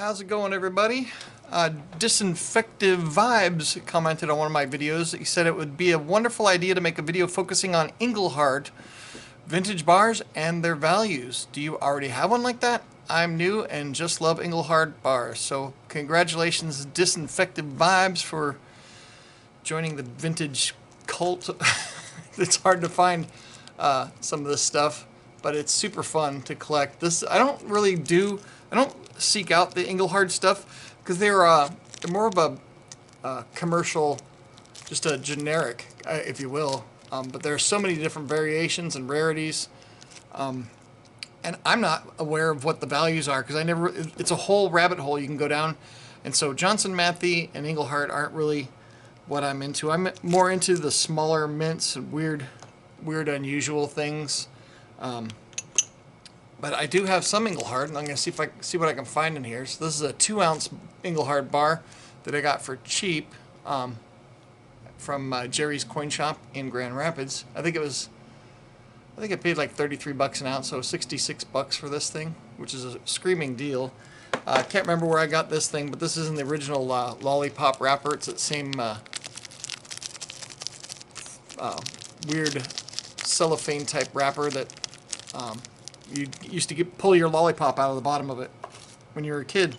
How's it going, everybody? Disinfective Vibes commented on one of my videos. He said it would be a wonderful idea to make a video focusing on Engelhard vintage bars and their values. Do you already have one like that? I'm new and just love Engelhard bars. So congratulations, Disinfective Vibes, for joining the vintage cult. It's hard to find some of this stuff, but it's super fun to collect. This I don't seek out the Engelhard stuff because they're more of a commercial, just a generic, if you will. But there are so many different variations and rarities, and I'm not aware of what the values are because it's a whole rabbit hole you can go down. And so Johnson Matthey and Engelhard aren't really what I'm into. I'm more into the smaller mints and weird, unusual things. But I do have some Engelhard, and I'm going to see what I can find in here. So this is a 2-ounce Engelhard bar that I got for cheap from Jerry's Coin Shop in Grand Rapids. I think I paid like 33 bucks an ounce, so 66 bucks for this thing, which is a screaming deal. I can't remember where I got this thing, but this isn't the original lollipop wrapper. It's that same weird cellophane type wrapper that you used to pull your lollipop out of the bottom of it when you were a kid.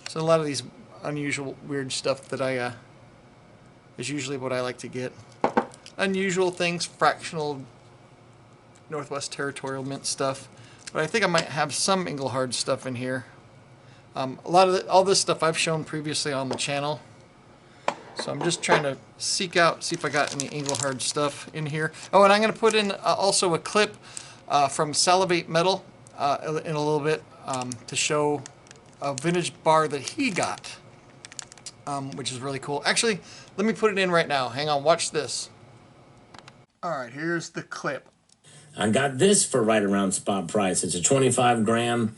So a lot of these unusual, weird stuff that is usually what I like to get. Unusual things, fractional Northwest Territorial Mint stuff. But I think I might have some Engelhard stuff in here. All this stuff I've shown previously on the channel. So I'm just trying to see if I got any Engelhard stuff in here. Oh, and I'm going to put in also a clip from Salivate Metal in a little bit to show a vintage bar that he got, which is really cool. Actually, let me put it in right now. Hang on, watch this. Alright, here's the clip. I got this for right around spot price. It's a 25 gram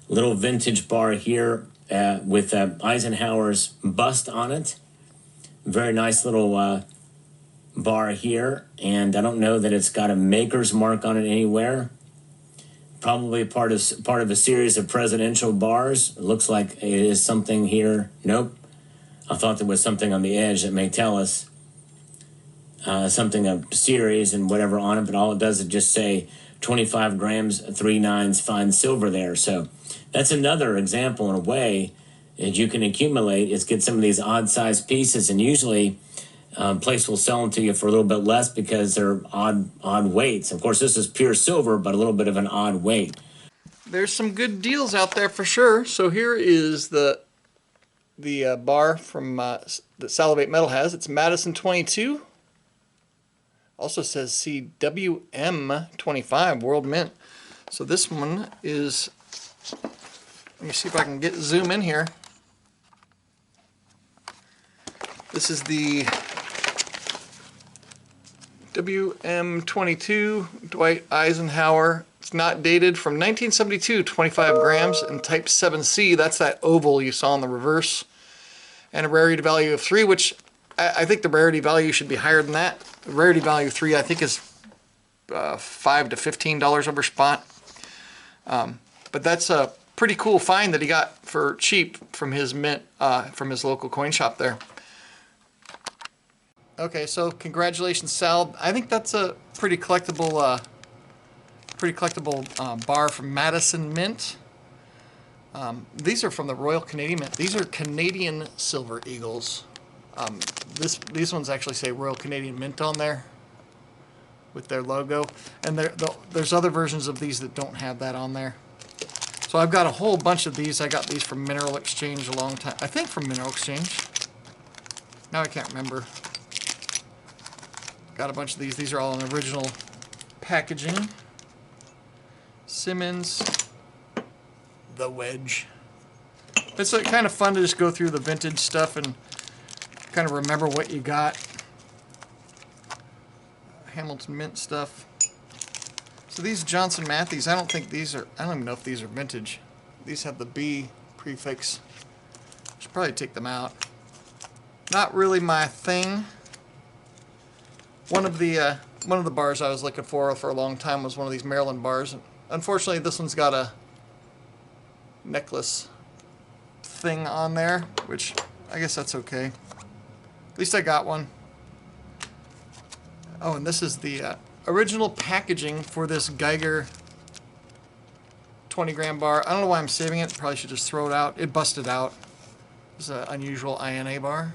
little vintage bar here with Eisenhower's bust on it. Very nice little bar here, and I don't know that it's got a maker's mark on it anywhere. Probably part of a series of presidential bars. It looks like it is something here. Nope. I thought there was something on the edge that may tell us something of series and whatever on it, but all it does is just say 25 grams, 3 nines, fine silver there. So that's another example in a way that you can accumulate is get some of these odd-sized pieces, and usually place will sell them to you for a little bit less because they're odd weights. Of course, this is pure silver, but a little bit of an odd weight. There's some good deals out there for sure. So here is the bar from that Salivate Metal has. It's Madison 22. Also says CWM 25 World Mint. So this one is. Let me see if I can zoom in here. This is the WM22 Dwight Eisenhower. It's not dated, from 1972, 25 grams, and type 7C. That's that oval you saw in the reverse. And a rarity value of 3, which I think the rarity value should be higher than that. The rarity value of 3, I think, is $5 to $15 over spot. But that's a pretty cool find that he got for cheap from his mint, from his local coin shop there. Okay, so congratulations, Sal. I think that's a pretty collectible bar from Madison Mint. These are from the Royal Canadian Mint. These are Canadian Silver Eagles. These ones actually say Royal Canadian Mint on there with their logo. And there's other versions of these that don't have that on there. So I've got a whole bunch of these. I got these from Mineral Exchange a long time. I think from Mineral Exchange. Now I can't remember. Got a bunch of these. These are all in original packaging. Simmons. The Wedge. It's kind of fun to just go through the vintage stuff and kind of remember what you got. Hamilton Mint stuff. So these Johnson Mattheys, I don't even know if these are vintage. These have the B prefix. Should probably take them out. Not really my thing. One of the bars I was looking for a long time was one of these Maryland bars. Unfortunately, this one's got a necklace thing on there, which I guess that's okay. At least I got one. Oh, and this is the original packaging for this Geiger 20-gram bar. I don't know why I'm saving it. Probably should just throw it out. It busted out. It's an unusual INA bar.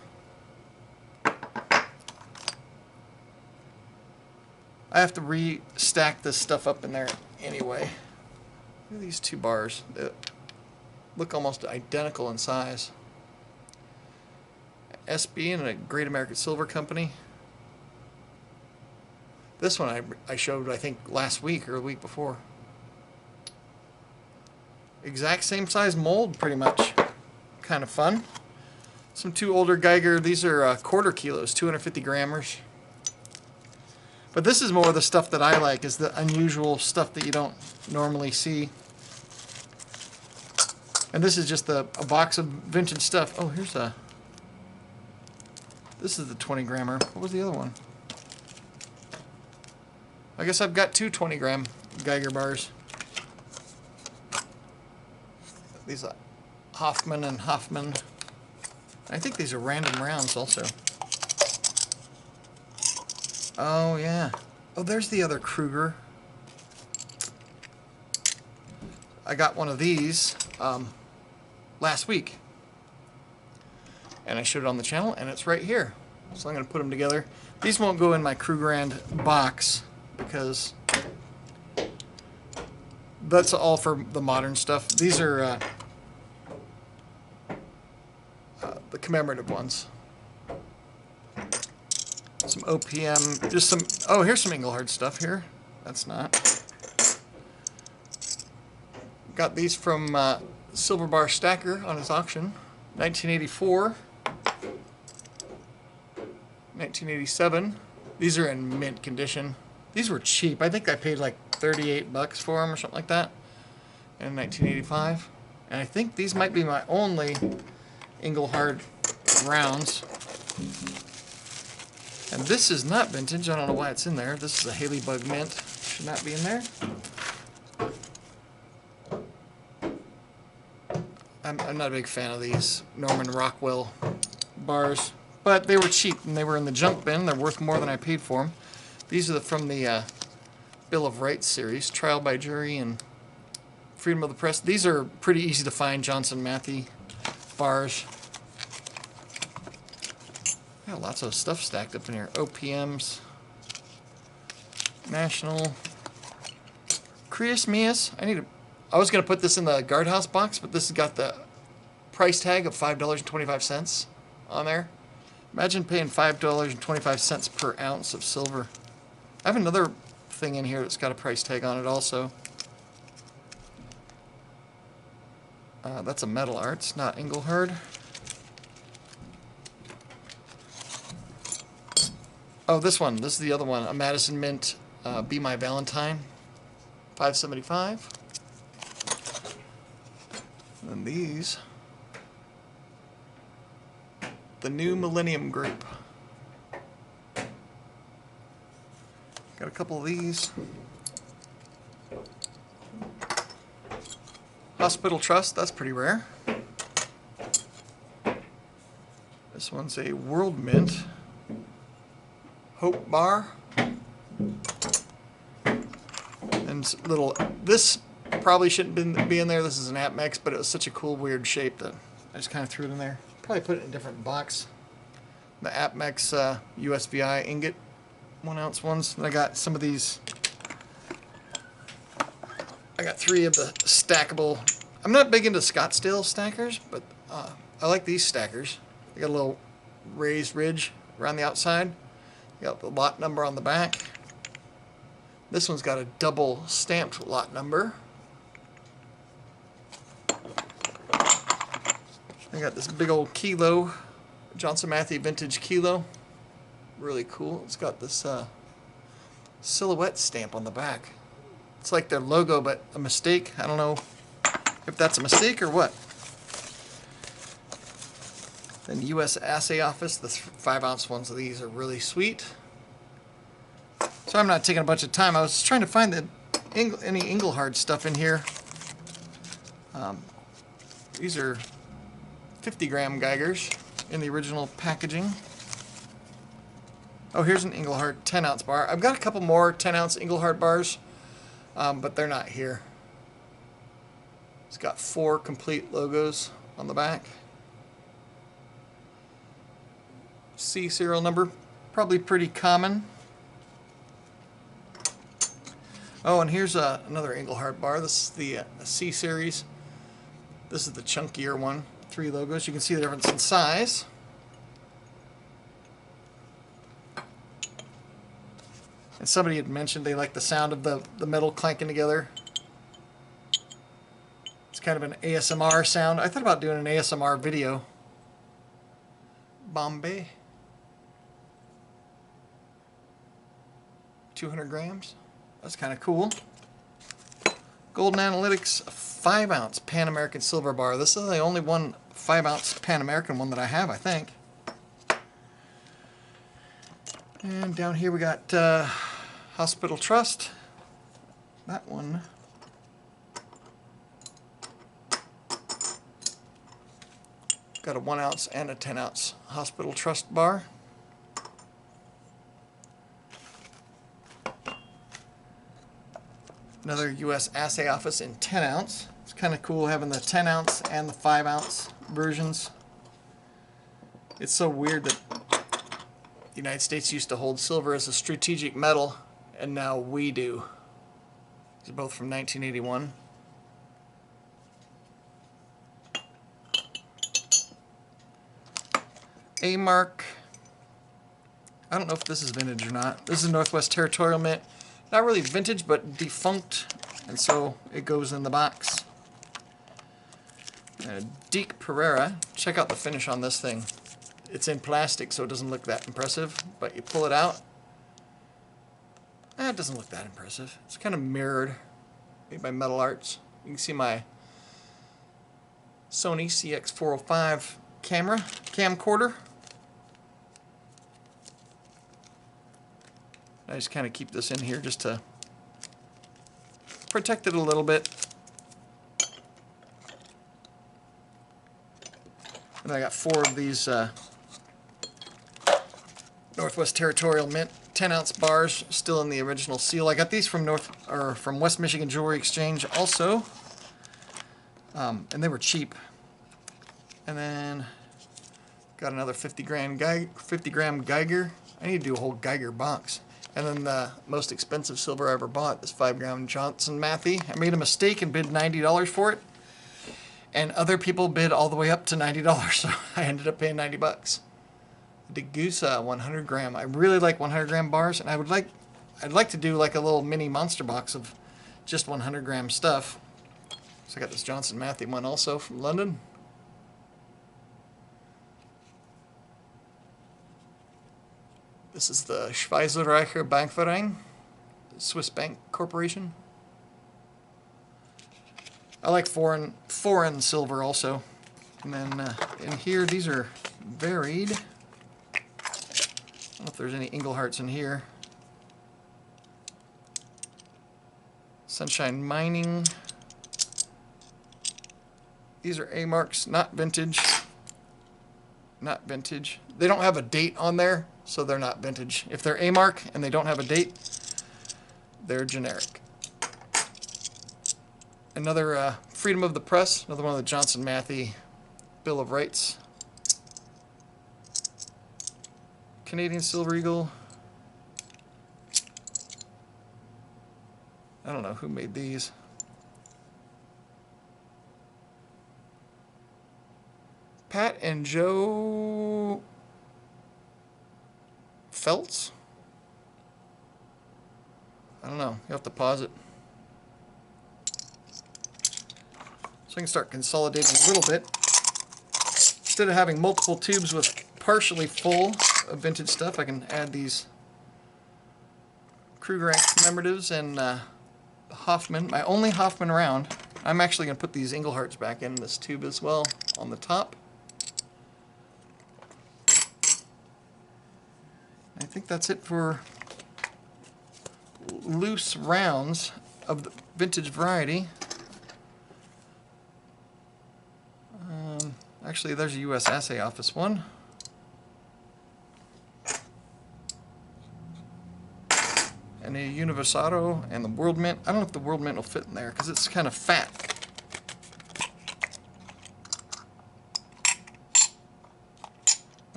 I have to restack this stuff up in there anyway. Look at these two bars. They look almost identical in size. SB and a Great American Silver Company. This one I showed, I think, last week or the week before. Exact same size mold, pretty much. Kind of fun. Some two older Geiger. These are quarter kilos, 250 grammers. But this is more of the stuff that I like, is the unusual stuff that you don't normally see. And this is just a box of vintage stuff. Oh, here's a... This is the 20 grammer. What was the other one? I guess I've got two 20-gram Geiger bars. These are Hoffman and Hoffman. I think these are random rounds also. Oh, yeah. Oh, there's the other Kruger. I got one of these last week. And I showed it on the channel, and it's right here. So I'm going to put them together. These won't go in my Krugerrand box because that's all for the modern stuff. These are the commemorative ones. Some OPM, just some, oh, here's some Engelhard stuff here. That's not. Got these from Silver Bar Stacker on his auction. 1984. 1987. These are in mint condition. These were cheap. I think I paid like 38 bucks for them or something like that in 1985. And I think these might be my only Engelhard rounds. And this is not vintage. I don't know why it's in there. This is a Haley Bug mint. Should not be in there. I'm not a big fan of these Norman Rockwell bars, but they were cheap and they were in the junk bin. They're worth more than I paid for them. These are from the Bill of Rights series, Trial by Jury and Freedom of the Press. These are pretty easy to find Johnson Matthey bars. Got lots of stuff stacked up in here. OPMs, National, Creus Mias. I was going to put this in the guardhouse box, but this has got the price tag of $5.25 on there. Imagine paying $5.25 per ounce of silver. I have another thing in here that's got a price tag on it also. That's a Metal Arts, not Engelhard. Oh, this one. This is the other one. A Madison Mint Be My Valentine. $5.75. And these. The New Millennium Group. Got a couple of these. Hospital Trust. That's pretty rare. This one's a World Mint. Hope Bar. And little, this probably shouldn't be in there. This is an Apmex, but it was such a cool, weird shape that I just kind of threw it in there. Probably put it in a different box. The Apmex USVI ingot 1 ounce ones. And I got some of these. I got 3 of the stackable. I'm not big into Scottsdale stackers, but I like these stackers. They got a little raised ridge around the outside. Got the lot number on the back. This one's got a double stamped lot number. I got this big old kilo, Johnson Matthey Vintage Kilo. Really cool. It's got this silhouette stamp on the back. It's like their logo, but a mistake. I don't know if that's a mistake or what. Then U.S. Assay Office, the 5 ounce ones of these are really sweet. So I'm not taking a bunch of time. I was just trying to find any Engelhard stuff in here. These are 50-gram Geigers in the original packaging. Oh, here's an Engelhard 10-ounce bar. I've got a couple more 10-ounce Engelhard bars, but they're not here. It's got 4 complete logos on the back. C serial number, probably pretty common. Oh, and here's another Engelhard bar. This is the C series. This is the chunkier one. 3 logos. You can see the difference in size. And somebody had mentioned they like the sound of the metal clanking together. It's kind of an ASMR sound. I thought about doing an ASMR video. Bombay. 200 grams. That's kind of cool. Golden Analytics 5-ounce Pan American Silver Bar. This is the only 5-ounce Pan American one that I have, I think. And down here we got Hospital Trust. That one. Got a 1-ounce and a 10-ounce Hospital Trust bar. Another U.S. Assay Office in 10-ounce. It's kind of cool having the 10-ounce and the 5-ounce versions. It's so weird that the United States used to hold silver as a strategic metal, and now we do. These are both from 1981. A-Mark. I don't know if this is vintage or not. This is Northwest Territorial Mint. Not really vintage, but defunct, and so it goes in the box. Deke Pereira. Check out the finish on this thing. It's in plastic, so it doesn't look that impressive, but you pull it out. It doesn't look that impressive. It's kind of mirrored, made by Metal Arts. You can see my Sony CX405 camcorder. I just kind of keep this in here just to protect it a little bit. And I got 4 of these Northwest Territorial Mint 10-ounce bars still in the original seal. I got these from West Michigan Jewelry Exchange also, and they were cheap. And then got another 50-gram Geiger. I need to do a whole Geiger box. And then the most expensive silver I ever bought, this 5-gram Johnson Matthey. I made a mistake and bid $90 for it. And other people bid all the way up to $90, so I ended up paying 90 bucks. Degussa 100 gram. I really like 100 gram bars, and I'd like to do like a little mini monster box of just 100 gram stuff. So I got this Johnson Matthey one also from London. This is the Schweizerreicher Bankverein, Swiss Bank Corporation. I like foreign silver also. And then in here, these are varied. I don't know if there's any Engelhards in here. Sunshine Mining. These are A-Marks, not vintage. Not vintage. They don't have a date on there, so they're not vintage. If they're A-Mark and they don't have a date, they're generic. Another Freedom of the Press, another one of the Johnson Matthey Bill of Rights. Canadian Silver Eagle. I don't know who made these. Pat and Joe Feltz? I don't know. You have to pause it. So I can start consolidating a little bit. Instead of having multiple tubes with partially full of vintage stuff, I can add these Krugerrand commemoratives and Hoffman, my only Hoffman round. I'm actually going to put these Engelhards back in this tube as well on the top. I think that's it for loose rounds of the vintage variety. Actually, Actually, there's a U.S. Assay Office one. And a Universato and the World Mint. I don't know if the World Mint will fit in there because it's kind of fat.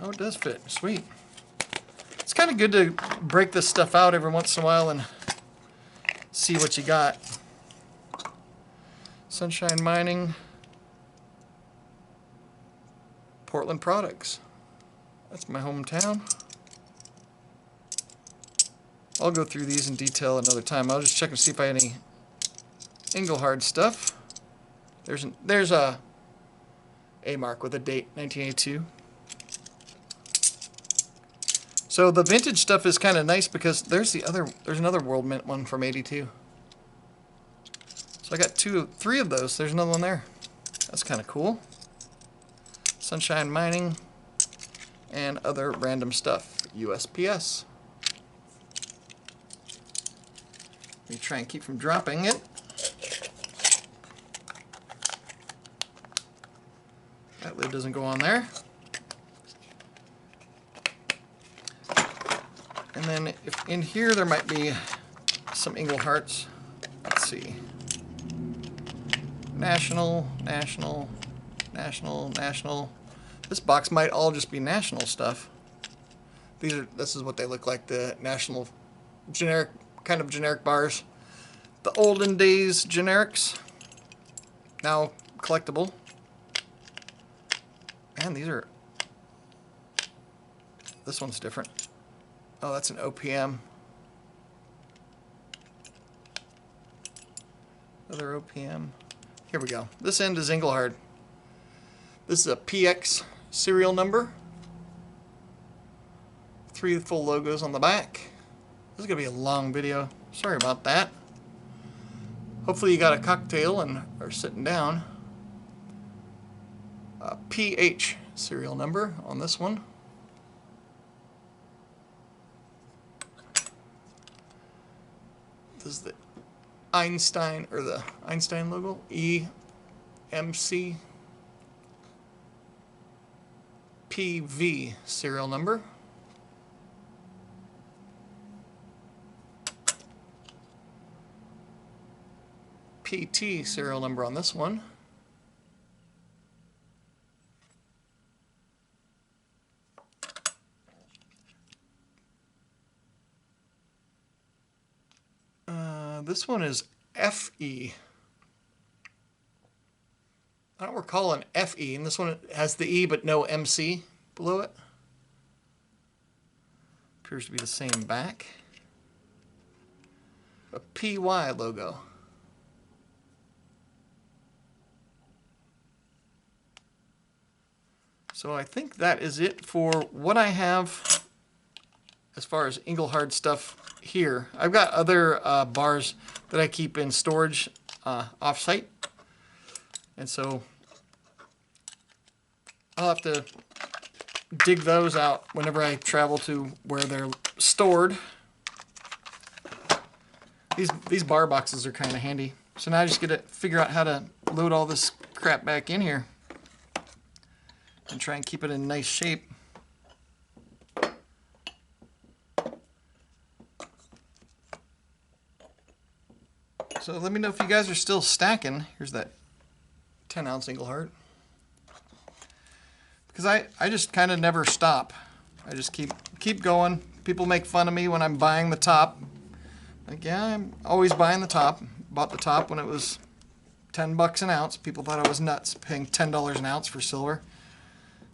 Oh, it does fit. Sweet. It's kind of good to break this stuff out every once in a while and see what you got. Sunshine Mining. Portland Products. That's my hometown. I'll go through these in detail another time. I'll just check and see if I have any Engelhard stuff. There's a mark with a date, 1982. So the vintage stuff is kind of nice because there's another World Mint one from 82. So I got three of those. There's another one there. That's kind of cool. Sunshine Mining and other random stuff. USPS. Let me try and keep from dropping it. That lid doesn't go on there. And then if in here there might be some Engelhards. Let's see. National. This box might all just be national stuff. This is what they look like, the national generic, kind of generic bars. The olden days generics, now collectible. And this one's different. Oh, that's an OPM. Another OPM. Here we go. This end is Engelhard. This is a PX serial number. 3 full logos on the back. This is going to be a long video. Sorry about that. Hopefully you got a cocktail and are sitting down. PH serial number on this one. This is the Einstein logo. EMC. PV serial number. PT serial number on this one. This one is FE. I don't recall an FE, and this one has the E but no MC below it. Appears to be the same back. A PY logo. So I think that is it for what I have as far as Engelhard stuff here. I've got other bars that I keep in storage off-site. And so I'll have to dig those out whenever I travel to where they're stored. These bar boxes are kind of handy. So now I just get to figure out how to load all this crap back in here and try and keep it in nice shape. So let me know if you guys are still stacking. Here's that 10-ounce Engelhard. Because I just kind of never stop. I just keep going. People make fun of me when I'm buying the top. Like, yeah, I'm always buying the top. Bought the top when it was 10 bucks an ounce. People thought I was nuts paying $10 an ounce for silver.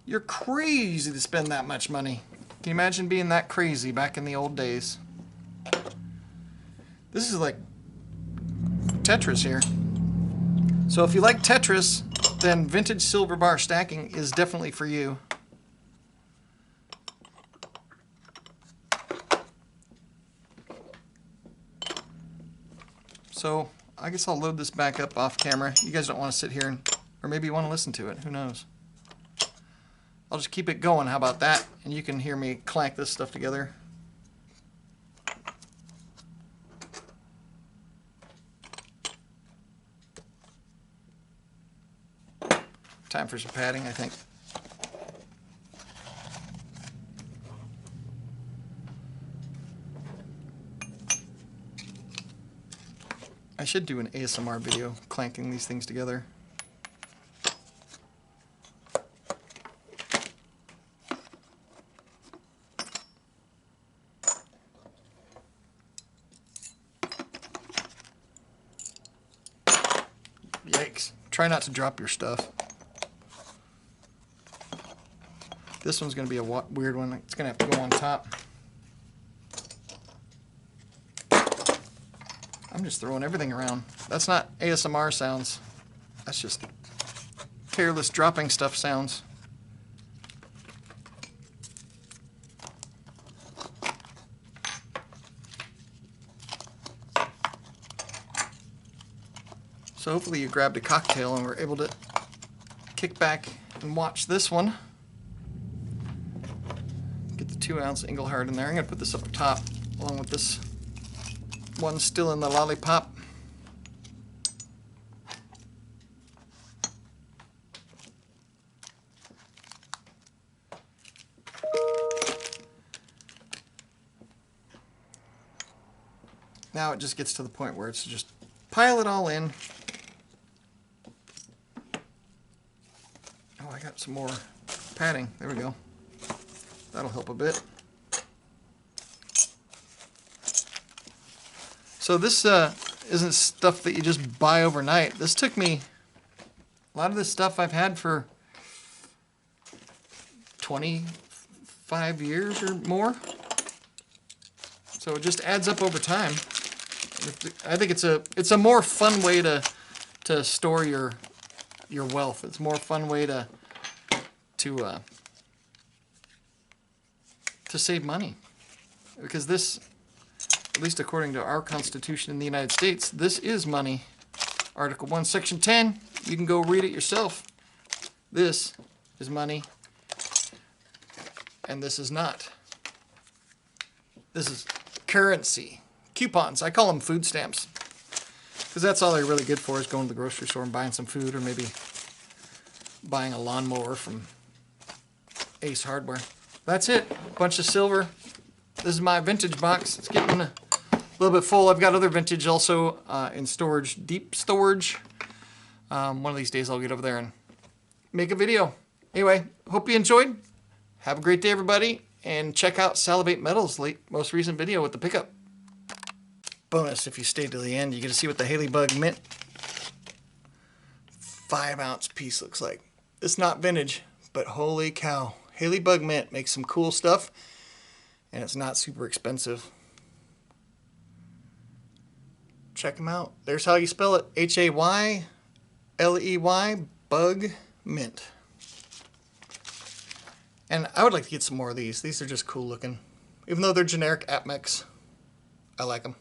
You're crazy to spend that much money. Can you imagine being that crazy back in the old days? This is like Tetris here. So if you like Tetris, then vintage silver bar stacking is definitely for you. So I guess I'll load this back up off camera. You guys don't want to sit here, or maybe you want to listen to it. Who knows? I'll just keep it going. How about that? And you can hear me clank this stuff together. Time for some padding, I think. I should do an ASMR video clanking these things together. Yikes. Try not to drop your stuff. This one's going to be a weird one. It's going to have to go on top. I'm just throwing everything around. That's not ASMR sounds. That's just careless dropping stuff sounds. So hopefully you grabbed a cocktail and were able to kick back and watch this one. Get the 2-ounce Engelhard in there. I'm going to put this up top along with this one still in the lollipop. Now it just gets to the point where it's just pile it all in. Oh, I got some more padding. There we go. That'll help a bit. So this isn't stuff that you just buy overnight. This took me, a lot of this stuff I've had for 25 years or more. So it just adds up over time. I think it's a more fun way to store your wealth. It's a more fun way to save money, because this, at least according to our Constitution in the United States, this is money. Article 1, Section 10, you can go read it yourself. This is money, and this is not. This is currency. Coupons. I call them food stamps, because that's all they're really good for, is going to the grocery store and buying some food, or maybe buying a lawnmower from Ace Hardware. That's it. Bunch of silver. This is my vintage box. It's getting a little bit full. I've got other vintage also in storage, deep storage. One of these days I'll get over there and make a video. Anyway, hope you enjoyed. Have a great day, everybody, and check out Salivate Metal's most recent video with the pickup. Bonus, if you stay to the end, you get to see what the Haley Bug Mint 5-ounce piece looks like. It's not vintage, but holy cow. Haley Bug Mint makes some cool stuff, and it's not super expensive. Check them out. There's how you spell it. Hayley, Bug Mint. And I would like to get some more of these. These are just cool looking. Even though they're generic Apmex, I like them.